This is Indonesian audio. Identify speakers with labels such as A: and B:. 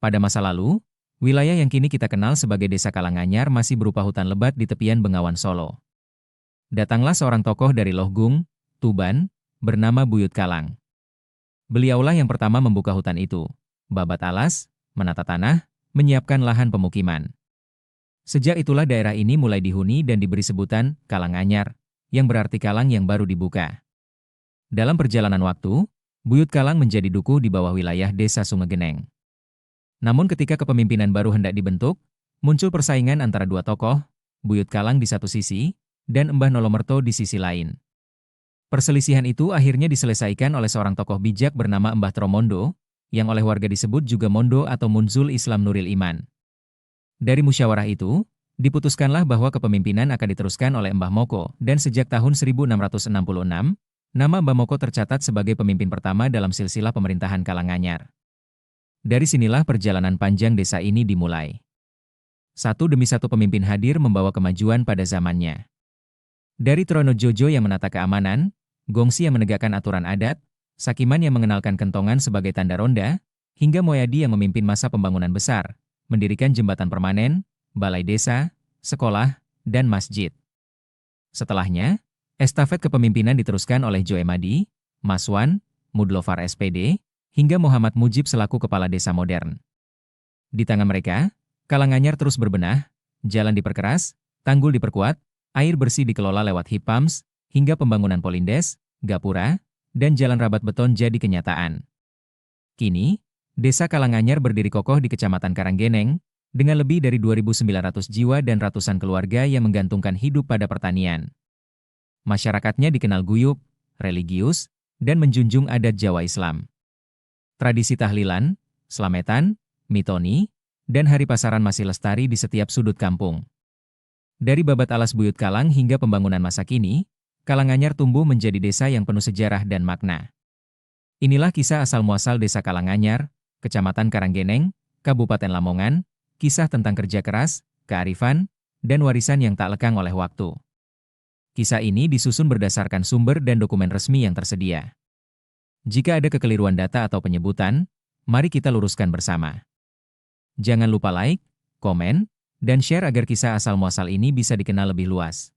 A: Pada masa lalu, wilayah yang kini kita kenal sebagai Desa Kalanganyar masih berupa hutan lebat di tepian Bengawan Solo. Datanglah seorang tokoh dari Lohgung, Tuban, bernama Buyut Kalang. Beliaulah yang pertama membuka hutan itu, babat alas, menata tanah, menyiapkan lahan pemukiman. Sejak itulah daerah ini mulai dihuni dan diberi sebutan Kalanganyar, yang berarti kalang yang baru dibuka. Dalam perjalanan waktu, Buyut Kalang menjadi dukuh di bawah wilayah Desa Sungegeneng. Namun ketika kepemimpinan baru hendak dibentuk, muncul persaingan antara dua tokoh, Buyut Kalang di satu sisi, dan Mbah Nolomerto di sisi lain. Perselisihan itu akhirnya diselesaikan oleh seorang tokoh bijak bernama Mbah Tromondo, yang oleh warga disebut juga Mondo atau Munzul Islam Nuril Iman. Dari musyawarah itu, diputuskanlah bahwa kepemimpinan akan diteruskan oleh Mbah Moko, dan sejak tahun 1666, nama Mbah Moko tercatat sebagai pemimpin pertama dalam silsilah pemerintahan Kalanganyar. Dari sinilah perjalanan panjang desa ini dimulai. Satu demi satu pemimpin hadir membawa kemajuan pada zamannya. Dari Tronojojo yang menata keamanan, Gongsi yang menegakkan aturan adat, Sakiman yang mengenalkan kentongan sebagai tanda ronda, hingga Moyadi yang memimpin masa pembangunan besar, mendirikan jembatan permanen, balai desa, sekolah, dan masjid. Setelahnya, estafet kepemimpinan diteruskan oleh Joemadi, Maswan, Mudlofar SPD, hingga Muhammad Mujib selaku kepala desa modern. Di tangan mereka, Kalanganyar terus berbenah, jalan diperkeras, tanggul diperkuat, air bersih dikelola lewat heat pumps, hingga pembangunan polindes, gapura, dan jalan rabat beton jadi kenyataan. Kini, Desa Kalanganyar berdiri kokoh di Kecamatan Karanggeneng, dengan lebih dari 2.900 jiwa dan ratusan keluarga yang menggantungkan hidup pada pertanian. Masyarakatnya dikenal guyup, religius, dan menjunjung adat Jawa Islam. Tradisi tahlilan, slametan, mitoni, dan hari pasaran masih lestari di setiap sudut kampung. Dari babat alas Buyut Kalang hingga pembangunan masa kini, Kalanganyar tumbuh menjadi desa yang penuh sejarah dan makna. Inilah kisah asal-muasal Desa Kalanganyar, Kecamatan Karanggeneng, Kabupaten Lamongan, kisah tentang kerja keras, kearifan, dan warisan yang tak lekang oleh waktu. Kisah ini disusun berdasarkan sumber dan dokumen resmi yang tersedia. Jika ada kekeliruan data atau penyebutan, mari kita luruskan bersama. Jangan lupa like, komen, dan share agar kisah asal-muasal ini bisa dikenal lebih luas.